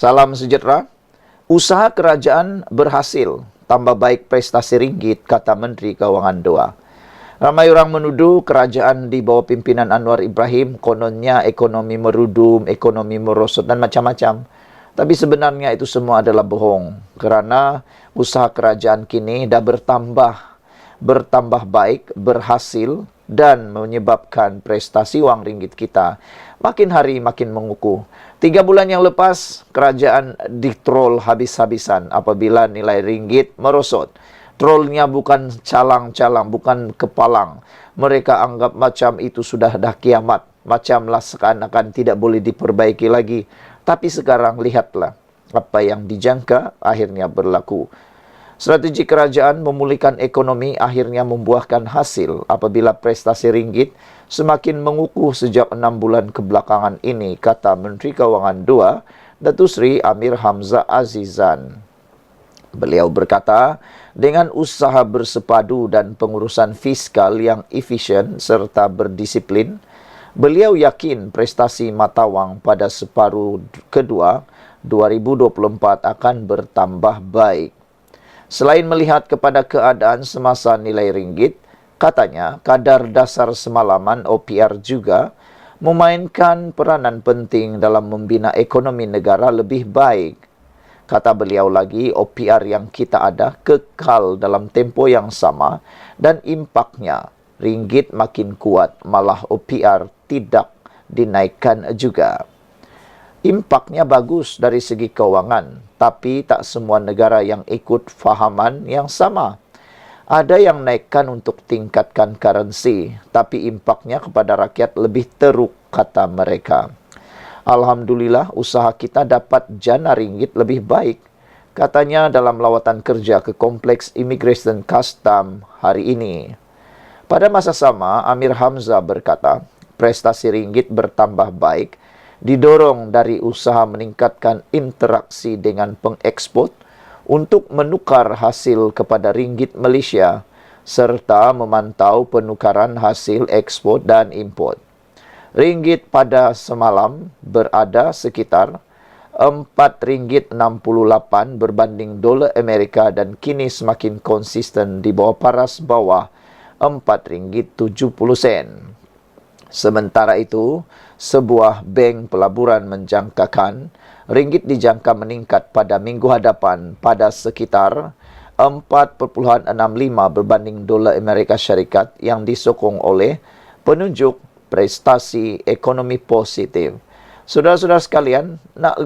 Salam sejahtera. Usaha kerajaan berhasil, tambah baik prestasi ringgit, kata Menteri Keuangan II. Ramai orang menuduh kerajaan di bawah pimpinan Anwar Ibrahim kononnya ekonomi merudum, ekonomi merosot dan macam-macam. Tapi sebenarnya itu semua adalah bohong. Kerana usaha kerajaan kini dah bertambah baik, berhasil dan menyebabkan prestasi wang ringgit kita makin hari makin mengukuh. 3 bulan yang lepas, kerajaan ditrol habis-habisan apabila nilai ringgit merosot. Trollnya bukan calang-calang, bukan kepalang. Mereka anggap macam itu sudah dah kiamat. Macamlah seakan-akan tidak boleh diperbaiki lagi. Tapi sekarang lihatlah, apa yang dijangka akhirnya berlaku. Strategi kerajaan memulihkan ekonomi akhirnya membuahkan hasil apabila prestasi ringgit semakin mengukuh sejak 6 bulan kebelakangan ini, kata Menteri Keuangan II, Datuk Seri Amir Hamzah Azizan. Beliau berkata, dengan usaha bersepadu dan pengurusan fiskal yang efisien serta berdisiplin, beliau yakin prestasi mata wang pada separuh kedua 2024 akan bertambah baik. Selain melihat kepada keadaan semasa nilai ringgit, katanya kadar dasar semalaman OPR juga memainkan peranan penting dalam membina ekonomi negara lebih baik. Kata beliau lagi, OPR yang kita ada kekal dalam tempo yang sama dan impaknya ringgit makin kuat, malah OPR tidak dinaikkan juga. Impaknya bagus dari segi keuangan, tapi tak semua negara yang ikut fahaman yang sama. Ada yang naikkan untuk tingkatkan currency, tapi impaknya kepada rakyat lebih teruk, kata mereka. Alhamdulillah, usaha kita dapat jana ringgit lebih baik, katanya dalam lawatan kerja ke Kompleks Immigration Custom hari ini. Pada masa sama, Amir Hamzah berkata, prestasi ringgit bertambah baik didorong dari usaha meningkatkan interaksi dengan pengekspor untuk menukar hasil kepada ringgit Malaysia serta memantau penukaran hasil ekspor dan import. Ringgit pada semalam berada sekitar RM4.68 berbanding dolar Amerika dan kini semakin konsisten di bawah paras bawah RM4.70. Sementara itu, sebuah bank pelaburan menjangkakan ringgit dijangka meningkat pada minggu hadapan pada sekitar 4.65 berbanding dolar Amerika Syarikat yang disokong oleh penunjuk prestasi ekonomi positif. Saudara-saudara sekalian, nak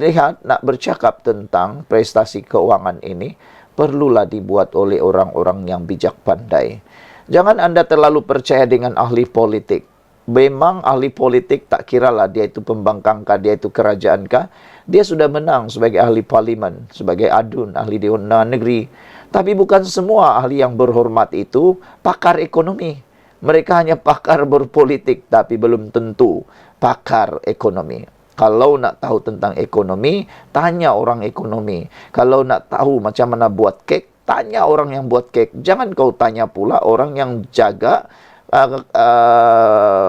bercakap tentang prestasi keuangan ini, perlulah dibuat oleh orang-orang yang bijak pandai. Jangan anda terlalu percaya dengan ahli politik. Memang ahli politik tak kiralah dia itu pembangkangkah, dia itu kerajaanKah, dia sudah menang sebagai ahli parlimen, sebagai adun, ahli Dewan Negeri. Tapi bukan semua ahli yang berhormat itu pakar ekonomi. Mereka hanya pakar berpolitik, tapi belum tentu pakar ekonomi. Kalau nak tahu tentang ekonomi, tanya orang ekonomi. Kalau nak tahu macam mana buat kek, tanya orang yang buat kek. Jangan kau tanya pula orang yang jaga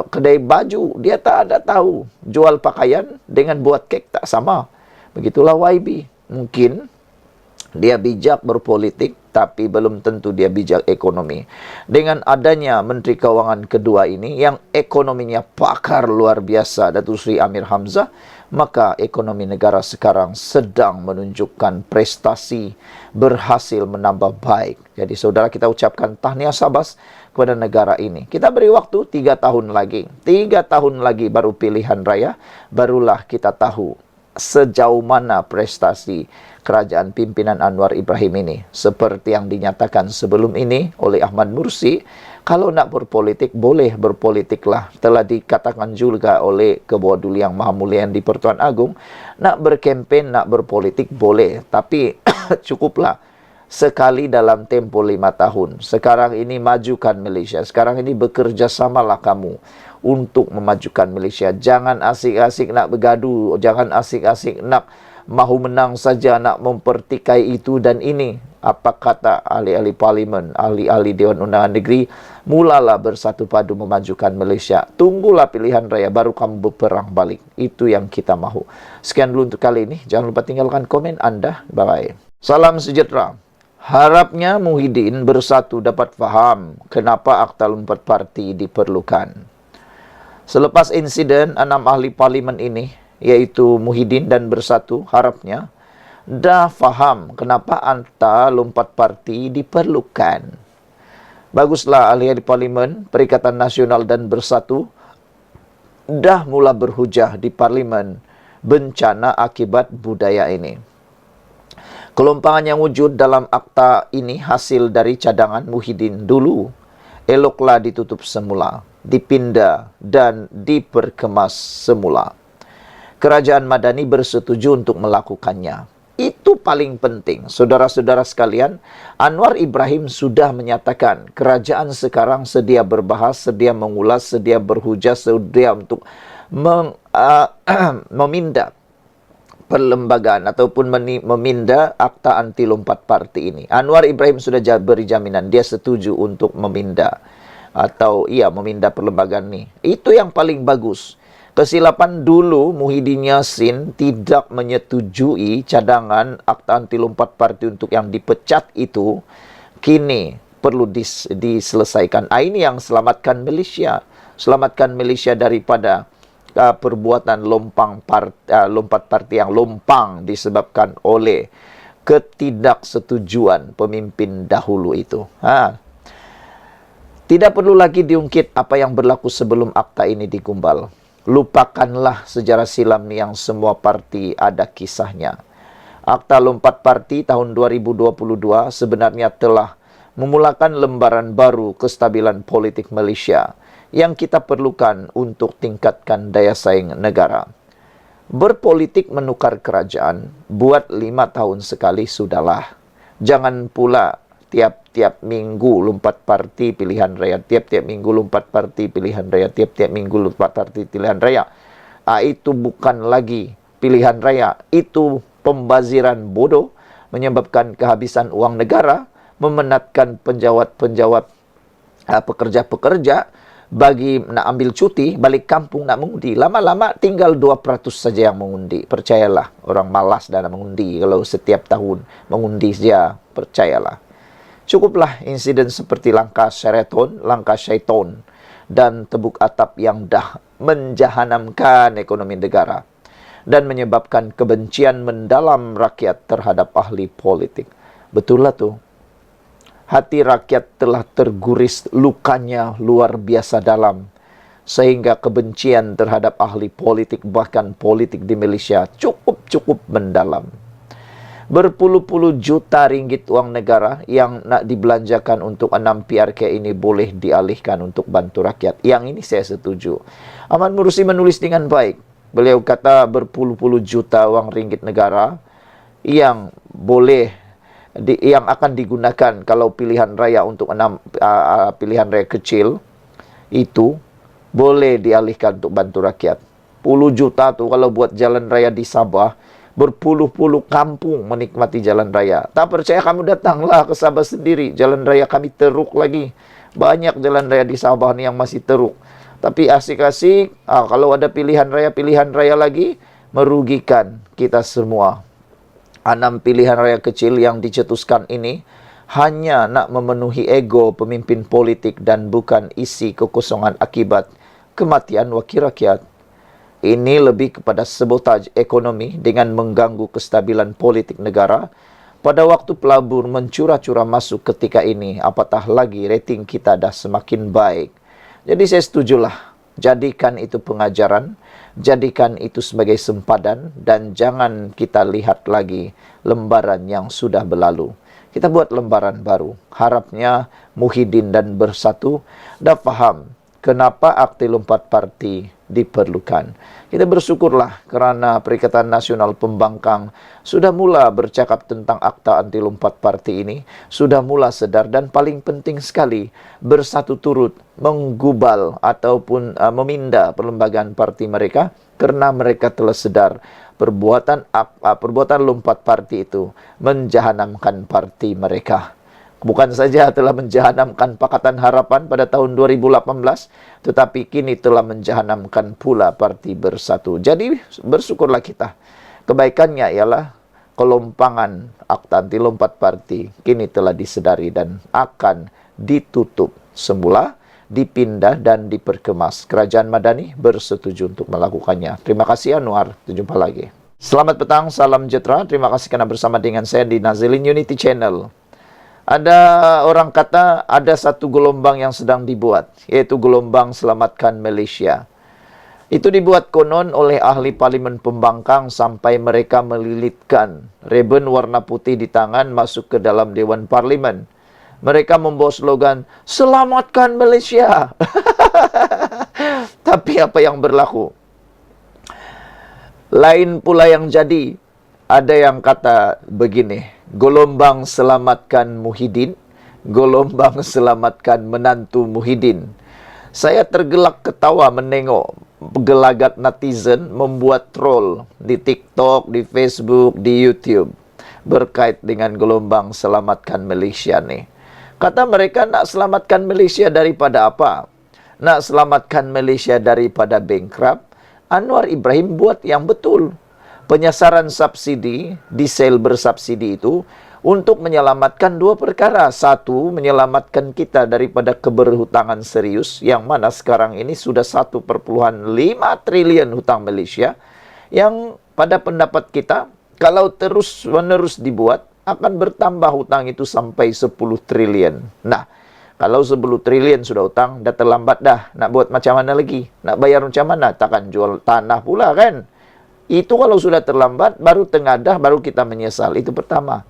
kedai baju, dia tak ada tahu. Jual pakaian dengan buat kek tak sama. Begitulah YB. Mungkin dia bijak berpolitik, tapi belum tentu dia bijak ekonomi. Dengan adanya Menteri Keuangan kedua ini, yang ekonominya pakar luar biasa, Datuk Seri Amir Hamzah, maka ekonomi negara sekarang sedang menunjukkan prestasi berhasil menambah baik. Jadi saudara, kita ucapkan tahniah sabas kepada negara ini. Kita beri waktu 3 tahun lagi. 3 tahun lagi baru pilihan raya, barulah kita tahu sejauh mana prestasi kerajaan pimpinan Anwar Ibrahim ini. Seperti yang dinyatakan sebelum ini oleh Ahmad Mursi, kalau nak berpolitik, boleh berpolitiklah. Telah dikatakan juga oleh Ketua Duli Yang Maha Mulia di Pertuan Agong, nak berkempen, nak berpolitik boleh. Tapi cukuplah sekali dalam tempoh 5 tahun. Sekarang ini majukan Malaysia. Sekarang ini bekerjasamalah kamu untuk memajukan Malaysia. Jangan asik-asik nak bergaduh. Jangan asik-asik nak mahu menang saja, nak mempertikai itu dan ini. Apa kata ahli-ahli parlimen, ahli-ahli Dewan Undangan Negeri? Mulalah bersatu padu memajukan Malaysia. Tunggulah pilihan raya, baru kamu berperang balik. Itu yang kita mahu. Sekian dulu untuk kali ini. Jangan lupa tinggalkan komen Anda. Bye-bye. Salam sejahtera. Harapnya Muhyiddin bersatu dapat faham kenapa Akta Lompat Parti diperlukan. Selepas insiden 6 ahli parlimen ini, yaitu Muhyiddin dan Bersatu, harapnya dah faham kenapa Akta Lompat Parti diperlukan. Baguslah ahli parlimen, Perikatan Nasional dan Bersatu dah mula berhujah di parlimen bencana akibat budaya ini. Kelompangan yang wujud dalam akta ini hasil dari cadangan Muhyiddin dulu. Eloklah ditutup semula, dipindah dan diperkemas semula. Kerajaan Madani bersetuju untuk melakukannya. Itu paling penting. Saudara-saudara sekalian, Anwar Ibrahim sudah menyatakan kerajaan sekarang sedia berbahas, sedia mengulas, sedia berhujah, sedia untuk memindah perlembagaan ataupun memindah akta anti lompat parti ini. Anwar Ibrahim sudah beri jaminan dia setuju untuk memindah atau memindah perlembagaan ini. Itu yang paling bagus. Kesilapan dulu Muhyiddin Yassin tidak menyetujui cadangan akta anti lompat parti untuk yang dipecat itu. Kini perlu diselesaikan. Ini yang selamatkan Malaysia. Selamatkan Malaysia daripada perbuatan lompat parti yang lompang disebabkan oleh ketidaksetujuan pemimpin dahulu itu. Tidak perlu lagi diungkit apa yang berlaku sebelum akta ini digumbal. Lupakanlah sejarah silam yang semua parti ada kisahnya. Akta Lompat Parti tahun 2022 sebenarnya telah memulakan lembaran baru kestabilan politik Malaysia yang kita perlukan untuk tingkatkan daya saing negara. Berpolitik menukar kerajaan, buat 5 tahun sekali sudahlah. Jangan pula tiap-tiap minggu lompat parti pilihan raya, tiap-tiap minggu lompat parti pilihan raya, tiap-tiap minggu lompat parti pilihan raya. Itu bukan lagi pilihan raya, itu pembaziran bodoh, menyebabkan kehabisan uang negara, memenatkan penjawat-penjawat pekerja-pekerja, bagi nak ambil cuti, balik kampung nak mengundi. Lama-lama tinggal 2% saja yang mengundi. Percayalah, orang malas dah nak mengundi. Kalau setiap tahun mengundi saja, percayalah. Cukuplah insiden seperti langkah Sheraton, langkah Syaiton, dan tebuk atap yang dah menjahanamkan ekonomi negara dan menyebabkan kebencian mendalam rakyat terhadap ahli politik. Betul lah tu. Hati rakyat telah terguris, lukanya luar biasa dalam, sehingga kebencian terhadap ahli politik, bahkan politik di Malaysia, cukup mendalam. Berpuluh-puluh juta ringgit uang negara yang nak dibelanjakan untuk 6 PRK ini boleh dialihkan untuk bantu rakyat. Yang ini saya setuju. Ahmad Mursi menulis dengan baik. Beliau kata berpuluh-puluh juta uang ringgit negara yang boleh yang akan digunakan kalau pilihan raya untuk 6 pilihan raya kecil itu boleh dialihkan untuk bantu rakyat. Puluh juta tu kalau buat jalan raya di Sabah, berpuluh-puluh kampung menikmati jalan raya. Tak percaya kamu datanglah ke Sabah sendiri, jalan raya kami teruk lagi. Banyak jalan raya di Sabah ni yang masih teruk. Tapi asik-asik, kalau ada pilihan raya lagi, merugikan kita semua. 6 pilihan raya kecil yang dicetuskan ini hanya nak memenuhi ego pemimpin politik dan bukan isi kekosongan akibat kematian wakil rakyat. Ini lebih kepada sabotaj ekonomi dengan mengganggu kestabilan politik negara. Pada waktu pelabur mencurah-curah masuk ketika ini, apatah lagi rating kita dah semakin baik. Jadi saya setujulah. Jadikan itu pengajaran, jadikan itu sebagai sempadan, dan jangan kita lihat lagi lembaran yang sudah berlalu. Kita buat lembaran baru. Harapnya Muhyiddin dan Bersatu dah faham kenapa akte lompat parti diperlukan. Kita bersyukurlah kerana Perikatan Nasional Pembangkang sudah mula bercakap tentang akta anti lompat parti ini, sudah mula sedar dan paling penting sekali bersatu turut menggubal ataupun meminda perlembagaan parti mereka kerana mereka telah sedar perbuatan lompat parti itu menjahanamkan parti mereka. Bukan saja telah menjahanamkan Pakatan Harapan pada tahun 2018, tetapi kini telah menjahanamkan pula Parti Bersatu. Jadi bersyukurlah kita. Kebaikannya ialah kelompangan akta anti lompat parti kini telah disedari dan akan ditutup semula, dipindah dan diperkemas. Kerajaan Madani bersetuju untuk melakukannya. Terima kasih Anwar. Jumpa lagi. Selamat petang, salam sejahtera. Terima kasih kerana bersama dengan saya di Nazilin Unity Channel. Ada orang kata ada satu gelombang yang sedang dibuat, yaitu gelombang Selamatkan Malaysia. Itu dibuat konon oleh ahli Parlimen Pembangkang sampai mereka melilitkan rebon warna putih di tangan masuk ke dalam Dewan Parlimen. Mereka membawa slogan, Selamatkan Malaysia. Tapi apa yang berlaku? Lain pula yang jadi. Ada yang kata begini, gelombang Selamatkan Muhyiddin, gelombang Selamatkan menantu Muhyiddin. Saya tergelak ketawa menengok gelagat netizen membuat troll di TikTok, di Facebook, di YouTube berkait dengan gelombang Selamatkan Malaysia ni. Kata mereka nak selamatkan Malaysia daripada apa? Nak selamatkan Malaysia daripada bankrupt? Anwar Ibrahim buat yang betul. Penyasaran subsidi, diesel bersubsidi itu untuk menyelamatkan dua perkara. Satu, menyelamatkan kita daripada keberhutangan serius yang mana sekarang ini sudah 1,5 trilion hutang Malaysia yang pada pendapat kita kalau terus-menerus dibuat akan bertambah hutang itu sampai 10 trilion. Nah, kalau 10 trilion sudah hutang, dah terlambat dah. Nak buat macam mana lagi? Nak bayar macam mana? Takkan jual tanah pula kan? Itu kalau sudah terlambat, baru tengadah, baru kita menyesal. Itu pertama.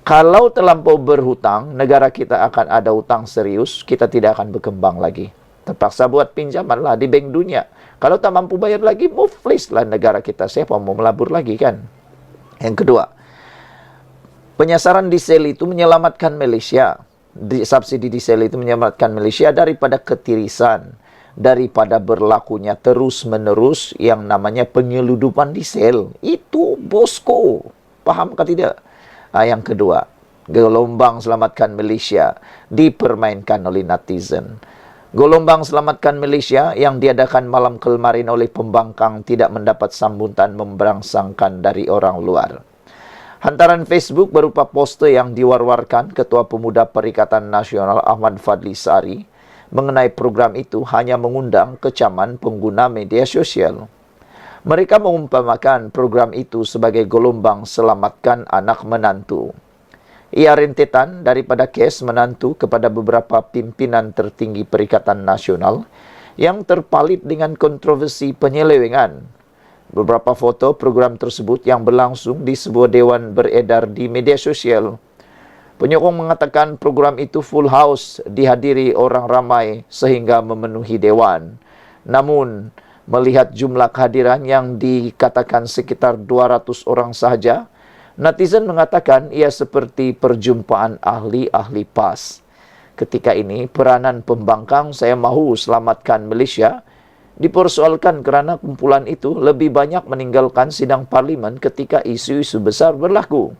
Kalau terlampau berhutang, negara kita akan ada hutang serius, kita tidak akan berkembang lagi. Terpaksa buat pinjaman lah di Bank Dunia. Kalau tak mampu bayar lagi, muflis lah negara kita. Siapa mau melabur lagi kan? Yang kedua, penyasaran diesel itu menyelamatkan Malaysia. Subsidi diesel itu menyelamatkan Malaysia daripada ketirisan, daripada berlakunya terus-menerus yang namanya penyeludupan diesel. Itu bosko. Faham ke tidak? Yang kedua, gelombang Selamatkan Malaysia dipermainkan oleh netizen. Gelombang Selamatkan Malaysia yang diadakan malam kemarin oleh Pembangkang tidak mendapat sambutan memberangsangkan dari orang luar. Hantaran Facebook berupa poster yang diwar-warkan Ketua Pemuda Perikatan Nasional Ahmad Fadli Sari mengenai program itu hanya mengundang kecaman pengguna media sosial. Mereka mengumpamakan program itu sebagai gelombang Selamatkan Anak Menantu. Ia rentetan daripada kes menantu kepada beberapa pimpinan tertinggi Perikatan Nasional yang terpalit dengan kontroversi penyelewengan. Beberapa foto program tersebut yang berlangsung di sebuah dewan beredar di media sosial. Penyokong mengatakan program itu full house, dihadiri orang ramai sehingga memenuhi dewan. Namun, melihat jumlah kehadiran yang dikatakan sekitar 200 orang sahaja, netizen mengatakan ia seperti perjumpaan ahli-ahli PAS. Ketika ini, peranan Pembangkang Saya Mahu Selamatkan Malaysia dipersoalkan kerana kumpulan itu lebih banyak meninggalkan sidang parlimen ketika isu-isu besar berlaku.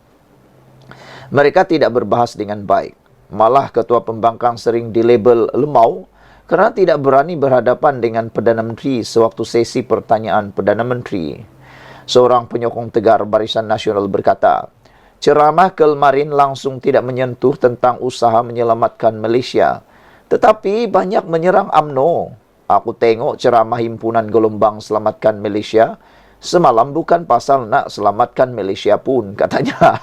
Mereka tidak berbahas dengan baik. Malah Ketua Pembangkang sering dilabel lemau kerana tidak berani berhadapan dengan Perdana Menteri sewaktu sesi pertanyaan Perdana Menteri. Seorang penyokong tegar Barisan Nasional berkata, ceramah kemarin langsung tidak menyentuh tentang usaha menyelamatkan Malaysia, tetapi banyak menyerang UMNO. Aku tengok ceramah himpunan gelombang Selamatkan Malaysia semalam bukan pasal nak selamatkan Malaysia pun, katanya.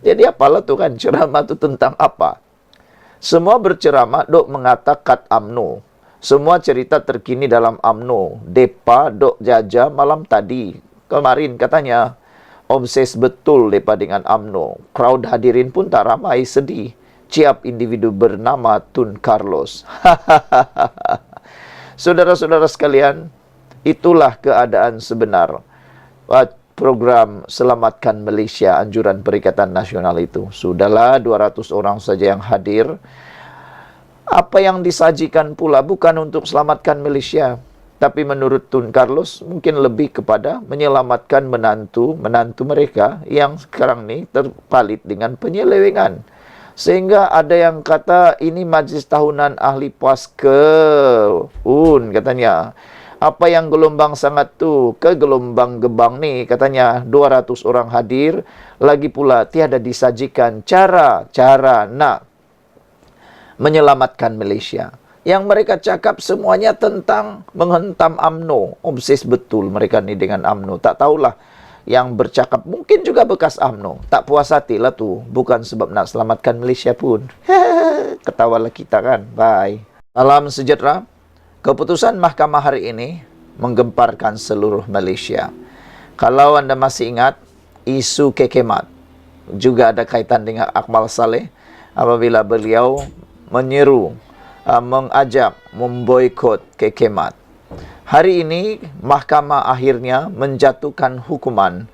Jadi apalah tu kan, ceramah tu tentang apa? Semua berceramah dok mengatakan UMNO. Semua cerita terkini dalam UMNO. Depa dok jaja malam tadi. Kemarin katanya, obses betul depa dengan UMNO. Crowd hadirin pun tak ramai, sedih. uciap individu bernama Tun Carlos. Saudara-saudara sekalian, itulah keadaan sebenar program Selamatkan Malaysia, anjuran Perikatan Nasional itu. Sudahlah 200 orang saja yang hadir. Apa yang disajikan pula bukan untuk selamatkan Malaysia, tapi menurut Tun Carlos mungkin lebih kepada menyelamatkan menantu mereka yang sekarang ni terpalit dengan penyelewengan. Sehingga ada yang kata ini majlis tahunan ahli puaska. Katanya. Apa yang gelombang sangat tu ke gelombang gebang ni, katanya 200 orang hadir, lagi pula tiada disajikan cara nak menyelamatkan Malaysia. Yang mereka cakap semuanya tentang menghentam UMNO. Obses betul mereka ni dengan UMNO. Tak tahulah yang bercakap mungkin juga bekas UMNO. Tak puas hati lah tu. Bukan sebab nak selamatkan Malaysia pun. Ketawalah kita kan. Bye. Salam sejahtera. Keputusan mahkamah hari ini menggemparkan seluruh Malaysia. Kalau anda masih ingat, isu kekemat juga ada kaitan dengan Akmal Saleh apabila beliau menyeru, mengajak, memboikot kekemat. Hari ini, mahkamah akhirnya menjatuhkan hukuman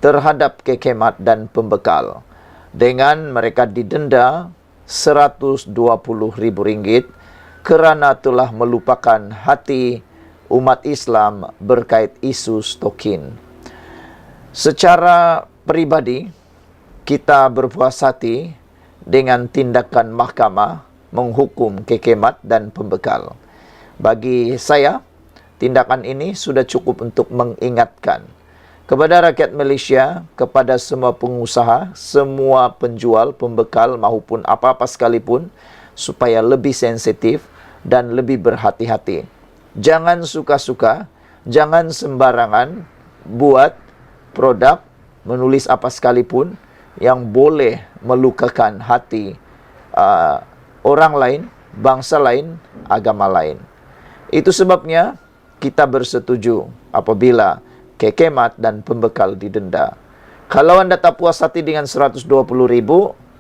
terhadap kekemat dan pembekal dengan mereka didenda RM120,000 kerana telah melupakan hati umat Islam berkait isu stokin. Secara peribadi, kita berpuas hati dengan tindakan mahkamah menghukum kekemat dan pembekal. Bagi saya, tindakan ini sudah cukup untuk mengingatkan kepada rakyat Malaysia, kepada semua pengusaha, semua penjual, pembekal maupun apa-apa sekalipun, supaya lebih sensitif dan lebih berhati-hati. Jangan suka-suka, jangan sembarangan buat produk, menulis apa sekalipun yang boleh melukakan hati orang lain, bangsa lain, agama lain. Itu sebabnya kita bersetuju apabila kekemat dan pembekal didenda. Kalau anda tak puas hati dengan 120,000,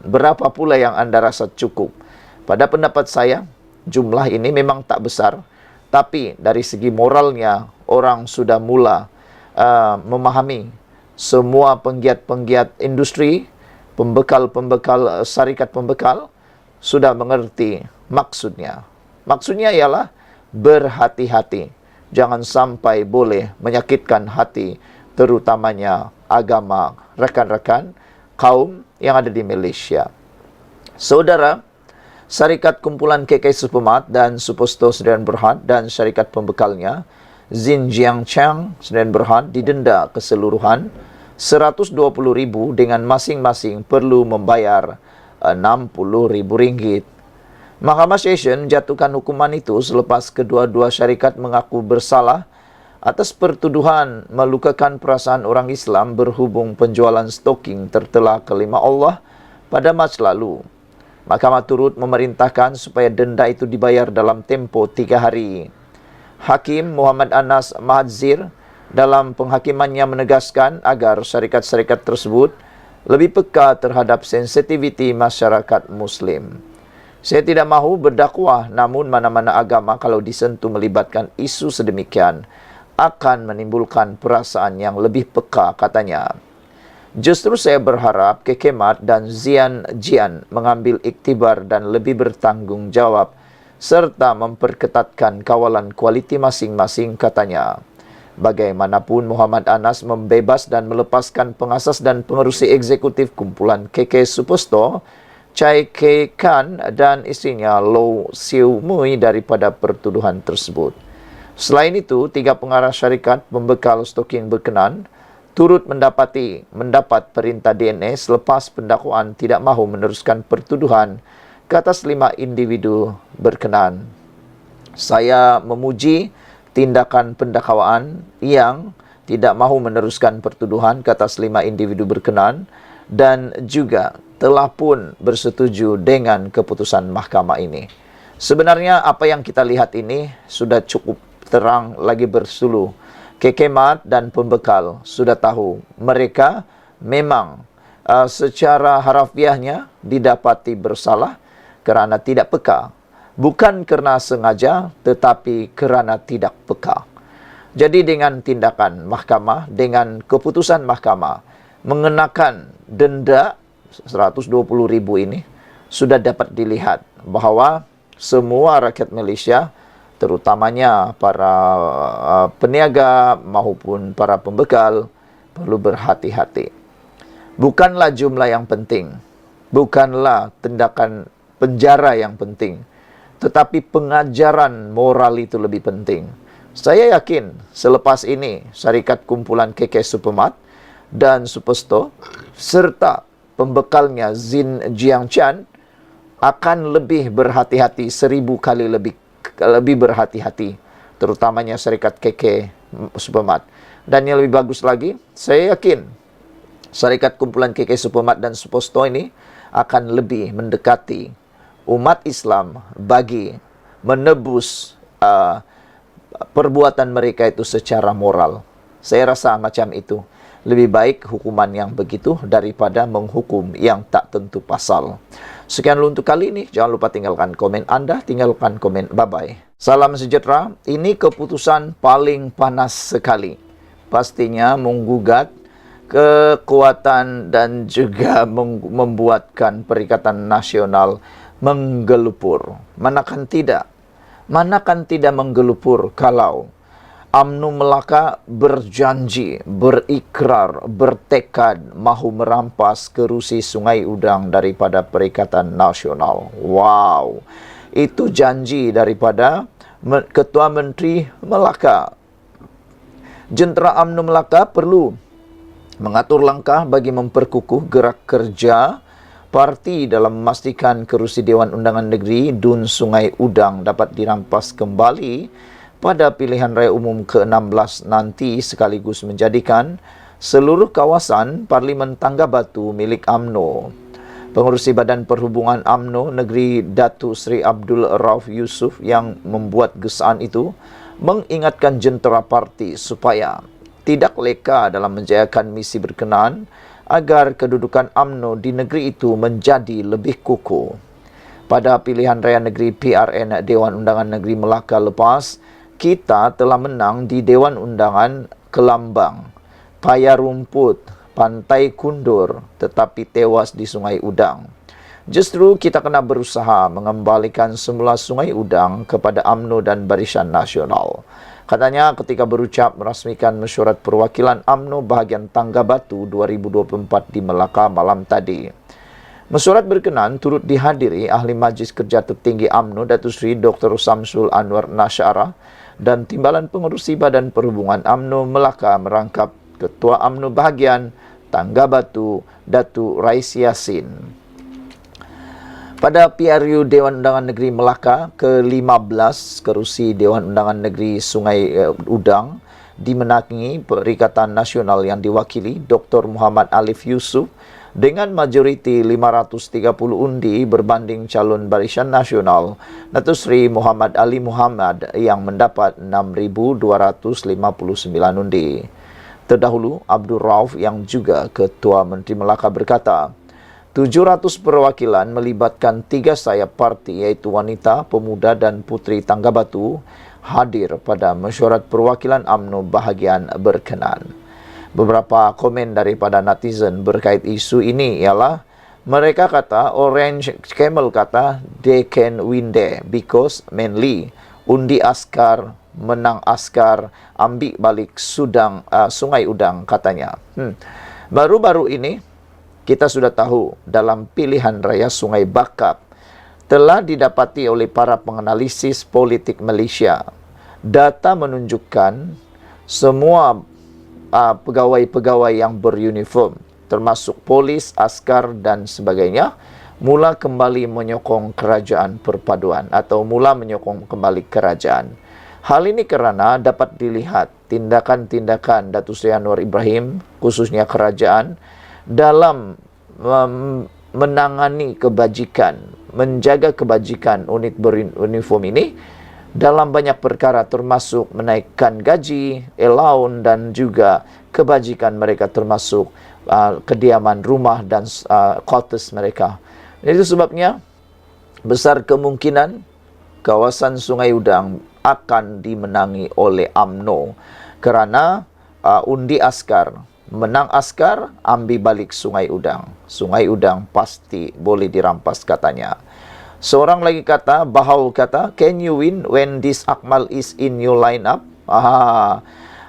berapa pula yang anda rasa cukup? Pada pendapat saya, jumlah ini memang tak besar, tapi dari segi moralnya, orang sudah mula memahami. Semua penggiat-penggiat industri, pembekal-pembekal, syarikat pembekal, sudah mengerti maksudnya. Maksudnya ialah berhati-hati. Jangan sampai boleh menyakitkan hati, terutamanya agama rekan-rekan kaum yang ada di Malaysia. Saudara, Syarikat Kumpulan KK Supermart dan Suposto Sdn Bhd dan syarikat pembekalnya, Zin Jiang Chang Sdn Bhd, didenda keseluruhan RM120,000 dengan masing-masing perlu membayar RM60,000. Mahkamah Session jatuhkan hukuman itu selepas kedua-dua syarikat mengaku bersalah atas pertuduhan melukakan perasaan orang Islam berhubung penjualan stoking tertela kelima Allah pada Mac lalu. Mahkamah turut memerintahkan supaya denda itu dibayar dalam tempoh 3 hari. Hakim Muhammad Anas Mahadzir dalam penghakimannya menegaskan agar syarikat-syarikat tersebut lebih peka terhadap sensitiviti masyarakat Muslim. Saya tidak mahu berdakwah, namun mana-mana agama kalau disentuh melibatkan isu sedemikian akan menimbulkan perasaan yang lebih peka, katanya. Justru saya berharap Kekemat dan Zian Jian mengambil iktibar dan lebih bertanggung jawab serta memperketatkan kawalan kualiti masing-masing, katanya. Bagaimanapun Muhammad Anas membebas dan melepaskan pengasas dan pengerusi eksekutif kumpulan KK Suposto, Chai K. Kan dan istrinya Low Siu Mui daripada pertuduhan tersebut. Selain itu, 3 pengarah syarikat pembekal stoking berkenan turut mendapat perintah DNA selepas pendakwaan tidak mahu meneruskan pertuduhan ke atas 5 individu berkenan. Saya memuji tindakan pendakwaan yang tidak mahu meneruskan pertuduhan ke atas 5 individu berkenan dan juga telah pun bersetuju dengan keputusan mahkamah ini. Sebenarnya apa yang kita lihat ini sudah cukup terang lagi bersuluh. Kekemat dan pembekal sudah tahu mereka memang secara harafiahnya didapati bersalah kerana tidak peka. Bukan kerana sengaja, tetapi kerana tidak peka. Jadi dengan tindakan mahkamah, dengan keputusan mahkamah mengenakan denda 120,000 ini, sudah dapat dilihat bahawa semua rakyat Malaysia, terutamanya para peniaga maupun para pembekal, perlu berhati-hati. Bukanlah jumlah yang penting, bukanlah tindakan penjara yang penting, tetapi pengajaran moral itu lebih penting. Saya yakin selepas ini syarikat kumpulan KK Supermart dan Superstore serta pembekalnya Zin Jiangchan akan lebih berhati-hati, 1000 kali lebih berhati-hati, terutamanya syarikat KK Supermart. Dan yang lebih bagus lagi, saya yakin syarikat kumpulan KK Supermart dan Superstore ini akan lebih mendekati umat Islam bagi menebus perbuatan mereka itu secara moral. Saya rasa macam itu. Lebih baik hukuman yang begitu daripada menghukum yang tak tentu pasal. Sekian dulu untuk kali ini. Jangan lupa tinggalkan komen anda, tinggalkan komen. Bye-bye. Salam sejahtera. Ini keputusan paling panas sekali. Pastinya menggugat kekuatan dan juga membuatkan Perikatan Nasional menggelupur. Manakan tidak menggelupur kalau UMNO Melaka berjanji, berikrar, bertekad mahu merampas kerusi Sungai Udang daripada Perikatan Nasional. Wow, itu janji daripada Ketua Menteri Melaka. Jentera UMNO Melaka perlu mengatur langkah bagi memperkukuh gerak kerja parti dalam memastikan kerusi Dewan Undangan Negeri Dun Sungai Udang dapat dirampas kembali pada pilihan raya umum ke-16 nanti, sekaligus menjadikan seluruh kawasan Parlimen Tangga Batu milik UMNO. Pengerusi Badan Perhubungan UMNO Negeri Datuk Seri Abdul Rauf Yusof yang membuat gesaan itu mengingatkan jentera parti supaya tidak leka dalam menjayakan misi berkenaan agar kedudukan UMNO di negeri itu menjadi lebih kukuh. Pada pilihan raya negeri PRN Dewan Undangan Negeri Melaka lepas, kita telah menang di Dewan Undangan Kelambang, Paya Rumput, Pantai Kundur, tetapi tewas di Sungai Udang. Justru kita kena berusaha mengembalikan semula Sungai Udang kepada UMNO dan Barisan Nasional. Katanya ketika berucap merasmikan mesyuarat perwakilan UMNO bahagian Tangga Batu 2024 di Melaka malam tadi. Mesyuarat berkenan turut dihadiri Ahli Majlis Kerja Tertinggi UMNO Datuk Seri Dr. Samsul Anwar Nasyara dan Timbalan Pengerusi Badan Perhubungan UMNO Melaka merangkap Ketua UMNO bahagian Tangga Batu Datuk Rais Yassin. Pada PRU Dewan Undangan Negeri Melaka ke-15, kerusi Dewan Undangan Negeri Sungai Udang dimenangi Perikatan Nasional yang diwakili Dr. Muhammad Alif Yusof dengan majoriti 530 undi berbanding calon Barisan Nasional Datuk Seri Muhammad Ali Muhammad yang mendapat 6,259 undi. Terdahulu, Abdul Rauf yang juga Ketua Menteri Melaka berkata, 700 perwakilan melibatkan 3 sayap parti iaitu wanita, pemuda dan puteri Tangga Batu hadir pada mesyuarat perwakilan UMNO bahagian berkenan. Beberapa komen daripada netizen berkait isu ini ialah mereka kata Orange Camel kata they can win there because mainly undi askar menang askar ambil balik Sungai Udang katanya. Baru-baru ini kita sudah tahu dalam pilihan raya Sungai Bakap telah didapati oleh para penganalisis politik Malaysia. Data menunjukkan semua pegawai-pegawai yang beruniform, termasuk polis, askar dan sebagainya, mula kembali menyokong kerajaan perpaduan atau mula menyokong kembali kerajaan. Hal ini kerana dapat dilihat tindakan-tindakan Datuk Seri Anwar Ibrahim, khususnya kerajaan, dalam menangani kebajikan, menjaga kebajikan unit beruniform ini dalam banyak perkara termasuk menaikkan gaji, allowance dan juga kebajikan mereka termasuk kediaman rumah dan quarters mereka. Itu sebabnya besar kemungkinan kawasan Sungai Udang akan dimenangi oleh UMNO kerana undi askar, menang askar, ambil balik Sungai Udang. Sungai Udang pasti boleh dirampas katanya. Seorang lagi kata, Bahau kata, can you win when this Akmal is in your lineup?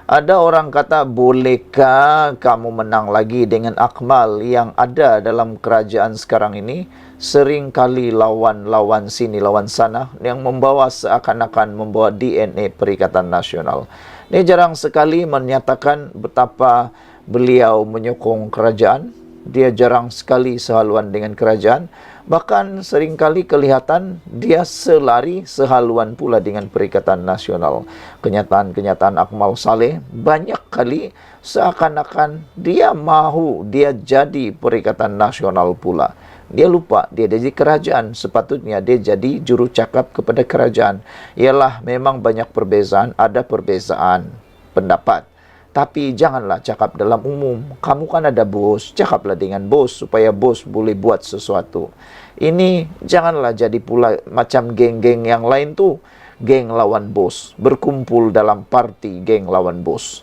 Ada orang kata, bolehkah kamu menang lagi dengan Akmal yang ada dalam kerajaan sekarang ini? Sering kali lawan sini, lawan sana, yang membawa seakan-akan membawa DNA Perikatan Nasional. Dia jarang sekali menyatakan betapa beliau menyokong kerajaan. Dia jarang sekali sehaluan dengan kerajaan. Bahkan seringkali kelihatan dia selari sehaluan pula dengan Perikatan Nasional. Kenyataan-kenyataan Akmal Saleh banyak kali seakan-akan dia mahu dia jadi Perikatan Nasional pula. Dia lupa dia jadi kerajaan. Sepatutnya dia jadi juru cakap kepada kerajaan. Ialah memang banyak perbezaan, ada perbezaan pendapat. Tapi janganlah cakap dalam umum. Kamu kan ada bos, cakaplah dengan bos supaya bos boleh buat sesuatu. Ini janganlah jadi pula macam geng-geng yang lain tu. Geng lawan bos. Berkumpul dalam parti geng lawan bos.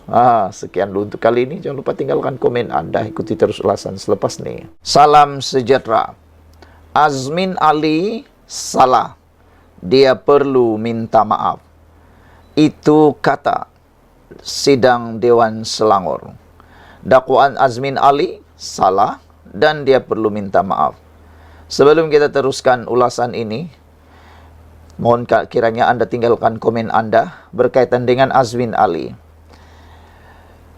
Sekian dulu untuk kali ini. Jangan lupa tinggalkan komen anda. Ikuti terus ulasan selepas ni. Salam sejahtera. Azmin Ali salah. Dia perlu minta maaf. Itu kata sidang Dewan Selangor. Dakwaan Azmin Ali salah dan dia perlu minta maaf. Sebelum kita teruskan ulasan ini, mohon kiranya anda tinggalkan komen anda berkaitan dengan Azmin Ali.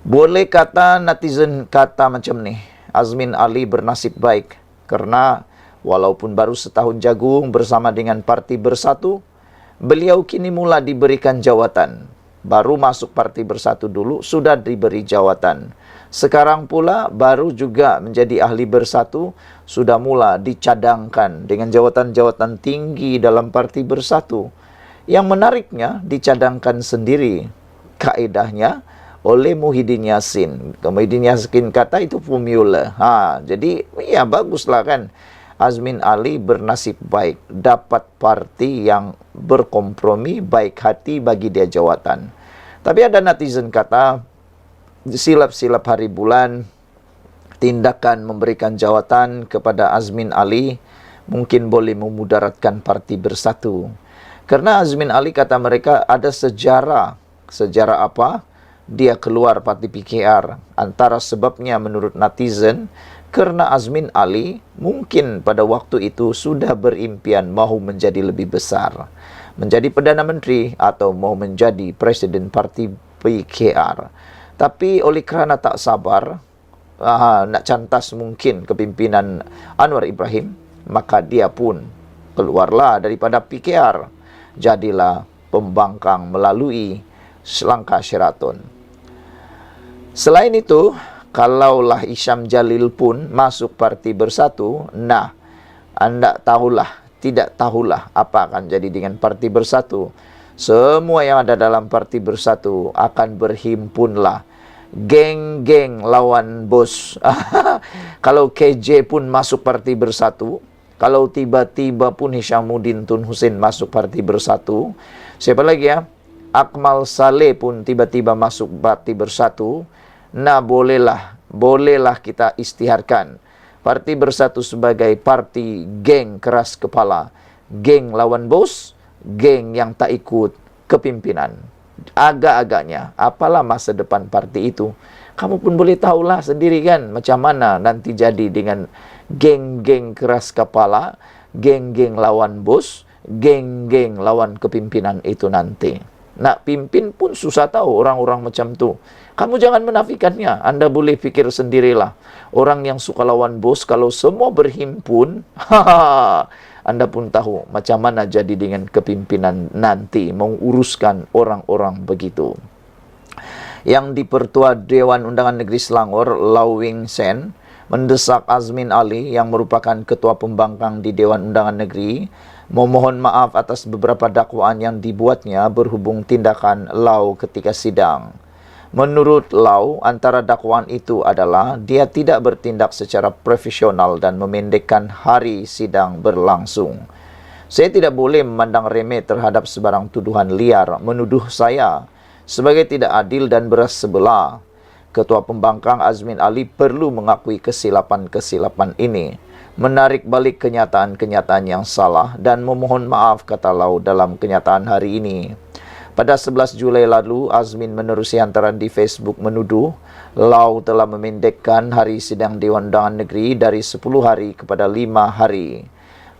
Boleh kata netizen kata macam ni, Azmin Ali bernasib baik kerana walaupun baru setahun jagung bersama dengan Parti Bersatu, beliau kini mula diberikan jawatan. Baru masuk Parti Bersatu dulu, sudah diberi jawatan. Sekarang pula baru juga menjadi ahli Bersatu, sudah mula dicadangkan dengan jawatan-jawatan tinggi dalam Parti Bersatu. Yang menariknya, dicadangkan sendiri kaedahnya oleh Muhyiddin Yassin. Muhyiddin Yassin kata itu formula. Jadi, ya baguslah kan. Azmin Ali bernasib baik, dapat parti yang berkompromi, baik hati bagi dia jawatan. Tapi ada netizen kata, silap-silap hari bulan, tindakan memberikan jawatan kepada Azmin Ali mungkin boleh memudaratkan Parti Bersatu. Karena Azmin Ali kata mereka ada sejarah. Sejarah apa? Dia keluar Parti PKR. Antara sebabnya menurut netizen, karena Azmin Ali mungkin pada waktu itu sudah berimpian mahu menjadi lebih besar. Menjadi Perdana Menteri atau mahu menjadi Presiden Parti PKR. Tapi oleh kerana tak sabar, nak cantas mungkin kepimpinan Anwar Ibrahim, maka dia pun keluarlah daripada PKR. Jadilah pembangkang melalui langkah Sheraton. Selain itu, kalaulah Isyam Jalil pun masuk Parti Bersatu, anda tidak tahulah apa akan jadi dengan Parti Bersatu. Semua yang ada dalam Parti Bersatu akan berhimpunlah. Geng-geng lawan bos. Kalau KJ pun masuk Parti Bersatu, kalau tiba-tiba pun Hishamuddin Tun Hussein masuk Parti Bersatu, siapa lagi ya? Akmal Saleh pun tiba-tiba masuk Parti Bersatu, bolehlah kita istiharkan Parti Bersatu sebagai parti geng keras kepala, geng lawan bos, geng yang tak ikut kepimpinan. Agak-agaknya, apalah masa depan parti itu? Kamu pun boleh tahulah sendiri kan macam mana nanti jadi dengan geng-geng keras kepala, geng-geng lawan bos, geng-geng lawan kepimpinan itu nanti. Nak pimpin pun susah tahu orang-orang macam tu. Kamu jangan menafikannya. Anda boleh fikir sendirilah. Orang yang suka lawan bos, kalau semua berhimpun, Anda pun tahu macam mana jadi dengan kepimpinan nanti menguruskan orang-orang begitu. Yang di-Pertua Dewan Undangan Negeri Selangor, Lau Wing Sen, mendesak Azmin Ali yang merupakan Ketua Pembangkang di Dewan Undangan Negeri memohon maaf atas beberapa dakwaan yang dibuatnya berhubung tindakan Lau ketika sidang. Menurut Lau, antara dakwaan itu adalah dia tidak bertindak secara profesional dan memendekkan hari sidang berlangsung. Saya tidak boleh memandang remeh terhadap sebarang tuduhan liar menuduh saya sebagai tidak adil dan beras sebelah. Ketua Pembangkang Azmin Ali perlu mengakui kesilapan-kesilapan ini, menarik balik kenyataan-kenyataan yang salah dan memohon maaf, kata Lau dalam kenyataan hari ini. Pada 11 Julai lalu, Azmin menerusi hantaran di Facebook menuduh Lau telah memendekkan hari sidang Dewan Undangan Negeri dari 10 hari kepada 5 hari.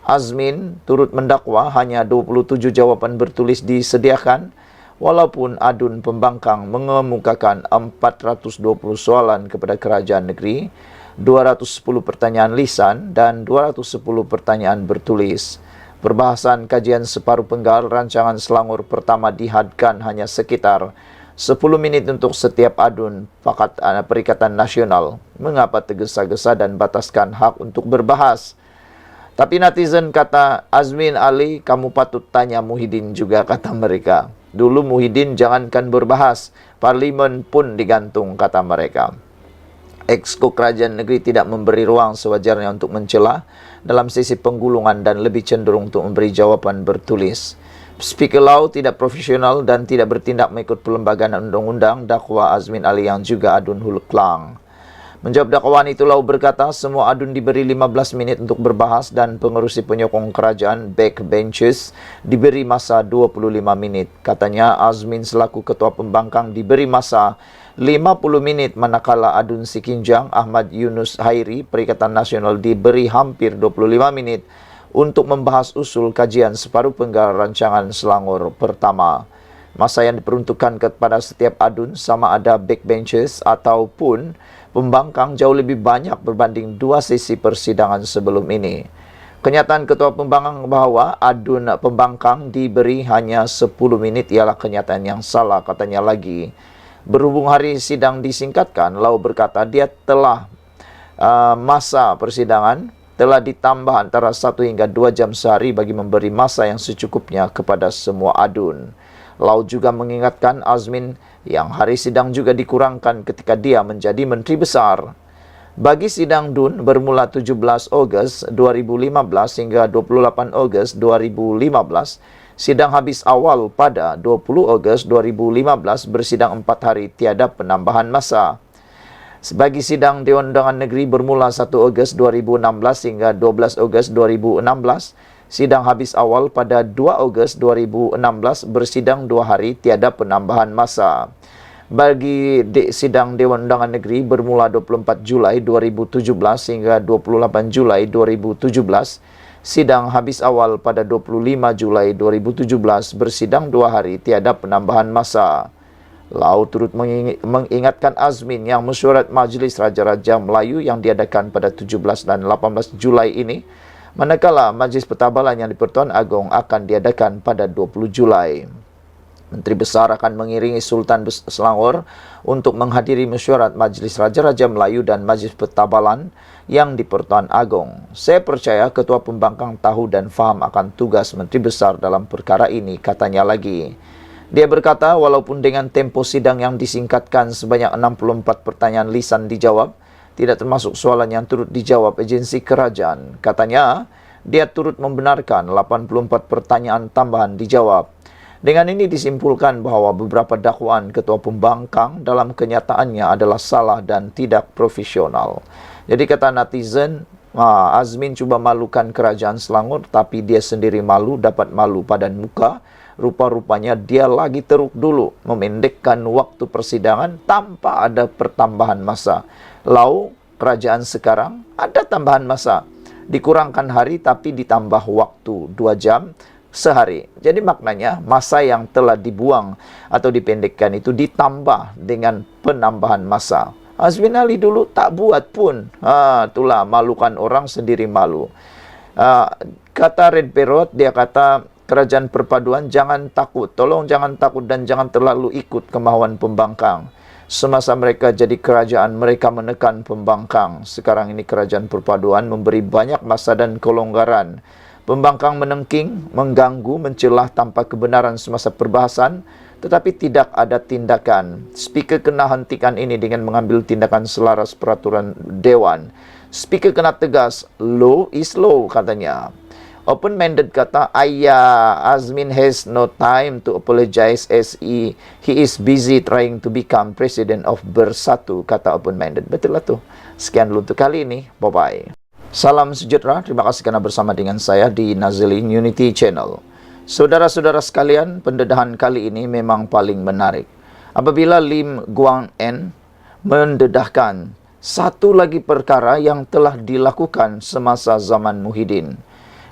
Azmin turut mendakwa hanya 27 jawapan bertulis disediakan, walaupun adun pembangkang mengemukakan 420 soalan kepada kerajaan negeri, 210 pertanyaan lisan dan 210 pertanyaan bertulis. Perbahasan kajian separuh penggal rancangan Selangor pertama dihadkan hanya sekitar 10 minit untuk setiap adun Perikatan Nasional. Mengapa tergesa-gesa dan bataskan hak untuk berbahas? Tapi netizen kata Azmin Ali, kamu patut tanya Muhyiddin juga, kata mereka. Dulu Muhyiddin jangankan berbahas, parlimen pun digantung, kata mereka. Exco Kerajaan Negeri tidak memberi ruang sewajarnya untuk mencela dalam sesi penggulungan dan lebih cenderung untuk memberi jawapan bertulis. Speaker Lau tidak profesional dan tidak bertindak mengikut perlembagaan undang-undang, dakwa Azmin Ali yang juga adun Hulu Klang. Menjawab dakwaan itu, Lau berkata semua adun diberi 15 menit untuk berbahas dan pengerusi penyokong kerajaan backbenchers diberi masa 25 menit. Katanya Azmin selaku Ketua Pembangkang diberi masa 50 menit manakala adun Sikinjang Ahmad Yunus Hairi Perikatan Nasional diberi hampir 25 menit untuk membahas usul kajian separuh penggal rancangan Selangor pertama. Masa yang diperuntukkan kepada setiap adun sama ada backbenchers ataupun pembangkang jauh lebih banyak berbanding 2 sesi persidangan sebelum ini. Kenyataan Ketua Pembangkang bahawa adun pembangkang diberi hanya 10 menit ialah kenyataan yang salah, katanya lagi. Berhubung hari sidang disingkatkan, Lau berkata dia telah masa persidangan telah ditambah antara 1 hingga 2 jam sehari bagi memberi masa yang secukupnya kepada semua adun. Lau juga mengingatkan Azmin yang hari sidang juga dikurangkan ketika dia menjadi Menteri Besar. Bagi sidang DUN bermula 17 Ogos 2015 hingga 28 Ogos 2015, sidang habis awal pada 20 Ogos 2015 bersidang 4 hari tiada penambahan masa. Bagi sidang Dewan Undangan Negeri bermula 1 Ogos 2016 hingga 12 Ogos 2016, sidang habis awal pada 2 Ogos 2016 bersidang 2 hari tiada penambahan masa. Bagi sidang Dewan Undangan Negeri bermula 24 Julai 2017 hingga 28 Julai 2017, sidang habis awal pada 25 Julai 2017 bersidang 2 hari tiada penambahan masa. Lau turut mengingatkan Azmin yang mesyuarat Majlis Raja-Raja Melayu yang diadakan pada 17 dan 18 Julai ini, manakala Majlis Pertabalan yang di-Pertuan Agong akan diadakan pada 20 Julai. Menteri Besar akan mengiringi Sultan Selangor untuk menghadiri mesyuarat Majlis Raja-Raja Melayu dan Majlis Pertabalan yang di-Pertuan Agong. Saya percaya Ketua Pembangkang tahu dan faham akan tugas Menteri Besar dalam perkara ini, katanya lagi. Dia berkata walaupun dengan tempo sidang yang disingkatkan sebanyak 64 pertanyaan lisan dijawab, tidak termasuk soalan yang turut dijawab agensi kerajaan. Katanya, dia turut membenarkan 84 pertanyaan tambahan dijawab. Dengan ini disimpulkan bahawa beberapa dakwaan Ketua Pembangkang dalam kenyataannya adalah salah dan tidak profesional. Jadi kata netizen, Azmin cuba malukan kerajaan Selangor, tapi dia sendiri malu, dapat malu padan muka. Rupa-rupanya dia lagi teruk dulu memendekkan waktu persidangan tanpa ada pertambahan masa. Lau, kerajaan sekarang ada tambahan masa. Dikurangkan hari tapi ditambah waktu 2 jam sehari. Jadi maknanya masa yang telah dibuang atau dipendekkan itu ditambah dengan penambahan masa. Azmin Ali dulu tak buat pun. Itulah malukan orang sendiri malu. Kata Red Perot, dia kata kerajaan perpaduan jangan takut. Tolong jangan takut dan jangan terlalu ikut kemahuan pembangkang. Semasa mereka jadi kerajaan, mereka menekan pembangkang. Sekarang ini kerajaan perpaduan memberi banyak masa dan kelonggaran. Pembangkang menengking, mengganggu, mencelah tanpa kebenaran semasa perbahasan, tetapi tidak ada tindakan. Speaker kena hentikan ini dengan mengambil tindakan selaras peraturan Dewan. Speaker kena tegas, law is law, katanya. Open-minded kata, Azmin has no time to apologize as he is busy trying to become president of Bersatu, kata open-minded. Betul lah tu. Sekian dulu untuk kali ini. Bye-bye. Salam sejahtera. Terima kasih kerana bersama dengan saya di Nazilin Unity Channel. Saudara-saudara sekalian, pendedahan kali ini memang paling menarik. Apabila Lim Guan Eng mendedahkan satu lagi perkara yang telah dilakukan semasa zaman Muhyiddin.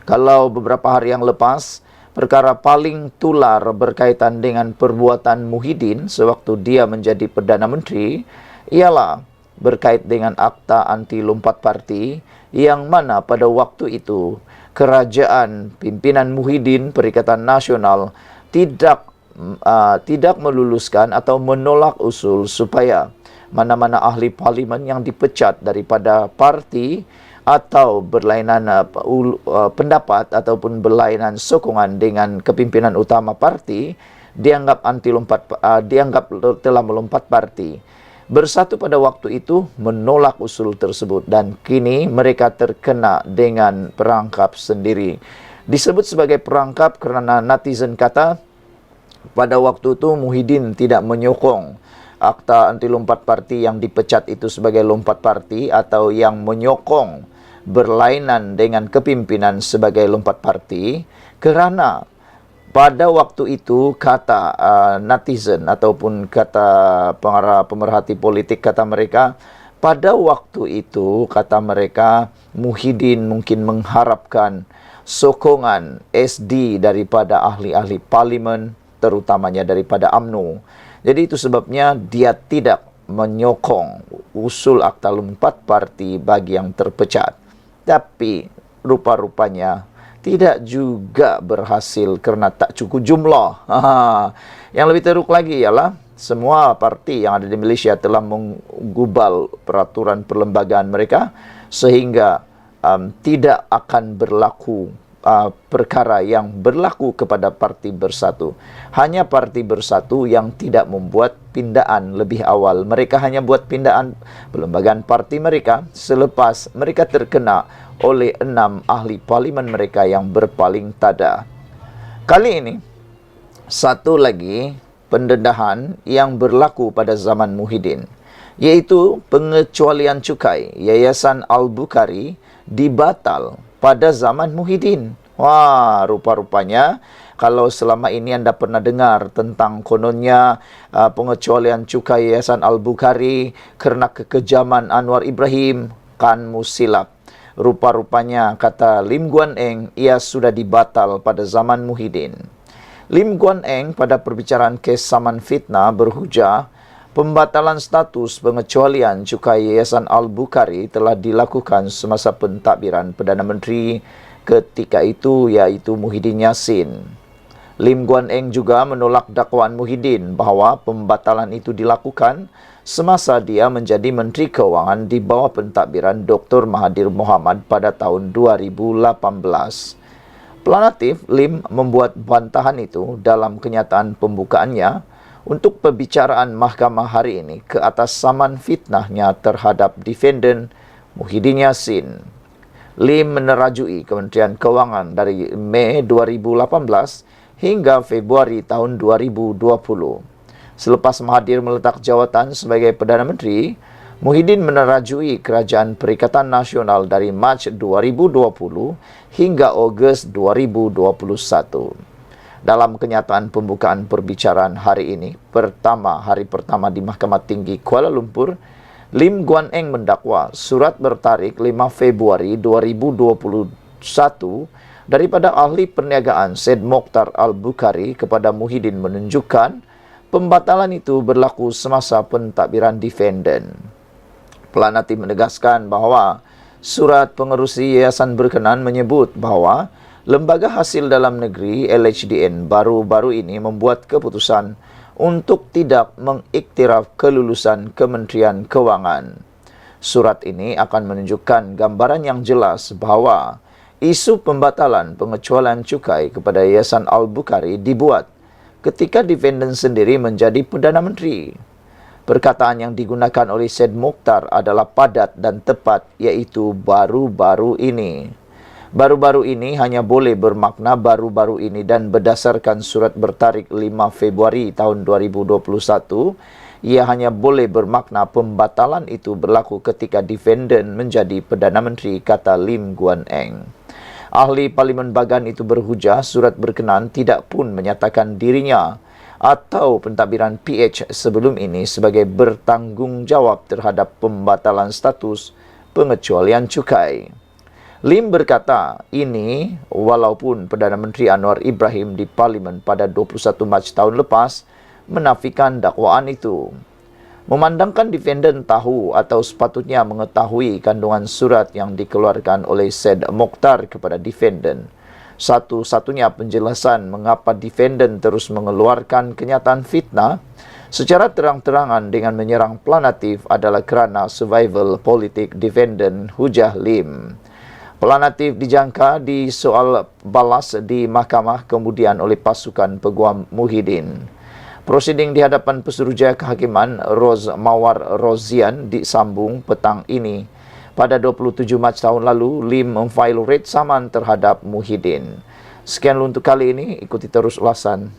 Kalau beberapa hari yang lepas, perkara paling tular berkaitan dengan perbuatan Muhyiddin sewaktu dia menjadi Perdana Menteri ialah berkait dengan akta anti lompat parti yang mana pada waktu itu kerajaan pimpinan Muhyiddin Perikatan Nasional tidak meluluskan atau menolak usul supaya mana-mana ahli parlimen yang dipecat daripada parti atau berlainan pendapat ataupun berlainan sokongan dengan kepimpinan utama parti dianggap telah melompat parti. Bersatu pada waktu itu menolak usul tersebut dan kini mereka terkena dengan perangkap sendiri. Disebut sebagai perangkap kerana netizen kata pada waktu itu Muhyiddin tidak menyokong akta anti lompat parti yang dipecat itu sebagai lompat parti atau yang menyokong berlainan dengan kepimpinan sebagai lompat parti kerana pada waktu itu kata netizen ataupun kata pemerhati politik kata mereka pada waktu itu kata mereka Muhyiddin mungkin mengharapkan sokongan SD daripada ahli-ahli parlimen terutamanya daripada UMNO. Jadi itu sebabnya dia tidak menyokong usul akta lompat parti bagi yang terpecat. Tapi rupa-rupanya tidak juga berhasil kerana tak cukup jumlah. Yang lebih teruk lagi ialah semua parti yang ada di Malaysia telah menggubal peraturan perlembagaan mereka sehingga tidak akan berlaku perkara yang berlaku kepada Parti Bersatu. Hanya Parti Bersatu yang tidak membuat pindaan lebih awal. Mereka hanya buat pindaan perlembagaan parti mereka selepas mereka terkena oleh 6 ahli parlimen mereka yang berpaling tada. Kali ini, satu lagi pendedahan yang berlaku pada zaman Muhyiddin, iaitu pengecualian cukai Yayasan Al-Bukhari dibatal pada zaman Muhyiddin. Wah, rupa-rupanya kalau selama ini anda pernah dengar tentang kononnya pengecualian cukai Yayasan Al-Bukhari kerana kekejaman Anwar Ibrahim, kan silap. Rupa-rupanya kata Lim Guan Eng ia sudah dibatal pada zaman Muhyiddin. Lim Guan Eng pada perbicaraan kes saman fitnah berhujah pembatalan status pengecualian cukai Yayasan Al-Bukhari telah dilakukan semasa pentadbiran Perdana Menteri ketika itu iaitu Muhyiddin Yassin. Lim Guan Eng juga menolak dakwaan Muhyiddin bahawa pembatalan itu dilakukan semasa dia menjadi Menteri Keuangan di bawah pentadbiran Dr. Mahathir Mohamad pada tahun 2018. Planatif, Lim membuat bantahan itu dalam kenyataan pembukaannya untuk perbicaraan mahkamah hari ini ke atas saman fitnahnya terhadap defendant Muhyiddin Yassin. Lim menerajui Kementerian Keuangan dari Mei 2018 hingga Februari tahun 2020. Selepas Mahathir meletak jawatan sebagai Perdana Menteri, Muhyiddin menerajui Kerajaan Perikatan Nasional dari Mac 2020 hingga Ogos 2021. Dalam kenyataan pembukaan perbicaraan hari ini, hari pertama di Mahkamah Tinggi Kuala Lumpur, Lim Guan Eng mendakwa surat bertarikh 5 Februari 2021 daripada ahli perniagaan Syed Mokhtar Al-Bukhari kepada Muhyiddin menunjukkan pembatalan itu berlaku semasa pentadbiran defendant. Planati menegaskan bahawa surat pengerusi yayasan berkenaan menyebut bahawa Lembaga Hasil Dalam Negeri LHDN baru-baru ini membuat keputusan untuk tidak mengiktiraf kelulusan Kementerian Keuangan. Surat ini akan menunjukkan gambaran yang jelas bahawa isu pembatalan pengecualian cukai kepada Yayasan Al-Bukhari dibuat ketika defendant sendiri menjadi Perdana Menteri. Perkataan yang digunakan oleh Syed Mokhtar adalah padat dan tepat, iaitu baru-baru ini. Baru-baru ini hanya boleh bermakna baru-baru ini dan berdasarkan surat bertarikh 5 Februari tahun 2021, ia hanya boleh bermakna pembatalan itu berlaku ketika defendant menjadi Perdana Menteri, kata Lim Guan Eng. Ahli Parlimen Bagan itu berhujah surat berkenaan tidak pun menyatakan dirinya atau pentadbiran PH sebelum ini sebagai bertanggungjawab terhadap pembatalan status pengecualian cukai. Lim berkata, ini walaupun Perdana Menteri Anwar Ibrahim di Parlimen pada 21 Mac tahun lepas menafikan dakwaan itu. Memandangkan defendant tahu atau sepatutnya mengetahui kandungan surat yang dikeluarkan oleh Syed Mokhtar kepada defendant. Satu-satunya penjelasan mengapa defendant terus mengeluarkan kenyataan fitnah secara terang-terangan dengan menyerang planatif adalah kerana survival politik defendant, hujah Lim. Planatif dijangka di soal balas di mahkamah kemudian oleh pasukan Peguam Muhyiddin. Prosiding di hadapan Pesuruhjaya Kehakiman Roz Mawar Rozian disambung petang ini. Pada 27 Mac tahun lalu, Lim memfail writ saman terhadap Muhyiddin. Sekian untuk kali ini, ikuti terus ulasan.